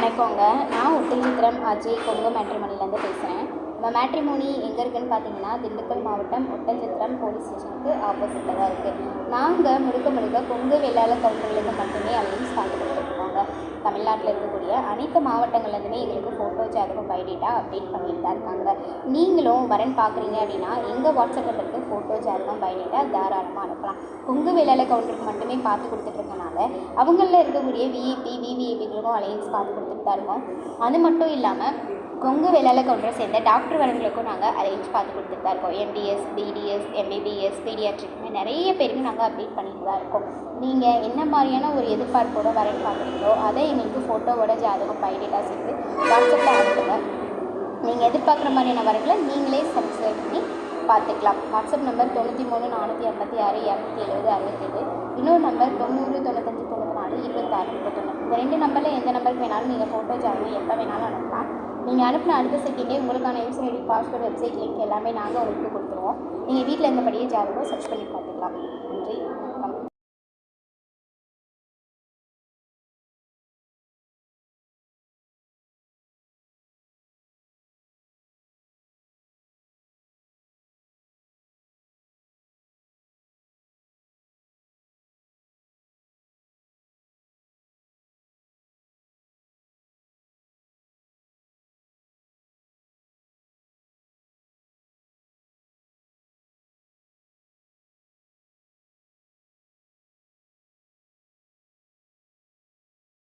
வணக்கங்க. நான் ஒட்டன்சத்திரம் அஜய் கொங்கு மேட்ரிமோனிலேருந்து பேசுகிறேன். நம்ம மேட்ரிமோனி எங்கே இருக்குதுன்னு பார்த்தீங்கன்னா, திண்டுக்கல் மாவட்டம் ஒட்டன்சத்திரம் போலீஸ் ஸ்டேஷனுக்கு ஆப்போசிட்டில் தான் இருக்குது. நாங்கள் முழுக்க கொங்கு வேளாளர் கவுண்டர்களுக்கு மட்டுமே அலைன்ஸ் பார்த்து கொடுத்துருக்கோங்க. தமிழ்நாட்டில் இருக்கக்கூடிய அனைத்து மாவட்டங்கள்லேருந்துமே எங்களுக்கு ஃபோட்டோ ஜாதகம் பயோடேட்டா அப்டேட் பண்ணிட்டு தான் இருக்காங்க. நீங்களும் வரன் பார்க்குறீங்க அப்படின்னா எங்கள் வாட்ஸ்அப் நம்பருக்கு ஃபோட்டோ ஜாதகம் பயோடேட்டா தாராளமாக அனுப்பலாம். கொங்கு வேளாளர் கவுண்டருக்கு மட்டுமே பார்த்து கொடுத்துட்ருக்கனால அவங்களில் இருக்கக்கூடிய விஐபி விவிஐபிகளுக்கும் அலைன்ஸ் பார்த்து கொடுத்துட்டு தான் இருக்கோம். அது மட்டும் இல்லாமல் கொங்கு வேளாளர் கவுண்டரை சேர்ந்த டாக்டர் வரங்களுக்கும் நாங்கள் அலைன்ஸ் பார்த்து கொடுத்துட்டு தான் இருக்கோம். எம்டிஎஸ், பிடிஎஸ், எம்பிபிஎஸ், பீடியாட்ரிக் நிறைய பேருக்கு நாங்கள் அப்டேட் பண்ணிட்டு தான் இருக்கோம். நீங்கள் என்ன மாதிரியான ஒரு எதிர்பார்ப்போட வரன் பார்க்குறீங்களோ அதை எங்களுக்கு ஃபோட்டோவோட ஜாதகம் பயோடேட்டா சேர்த்து வாட்ஸ்அப்பில் அனுப்புங்க. நீங்கள் எதிர்பார்க்குற மாதிரியான வரங்களை நீங்களே சப்ஸ்கிரைப் பண்ணி பார்த்துக்கலாம். WhatsApp number 93 456 270 67. இன்னொரு நம்பர் 90 95 94 26 31. இந்த 2 நம்பரில் எந்த நம்பருக்கு வேணாலும் நீங்கள் ஃபோட்டோ ஜாதகம் எப்போ வேணாலும் அனுப்பலாம். நீங்கள் அனுப்பின அடுத்த செகண்டே உங்களுக்கான user ID, password, website link எல்லாமே நாங்கள் உங்களுக்கு கொடுத்துருவோம். நீங்கள் வீட்டில் இருந்தபடியே ஜாதகம் சர்ச் பண்ணி பார்த்துக்கலாம். நன்றி.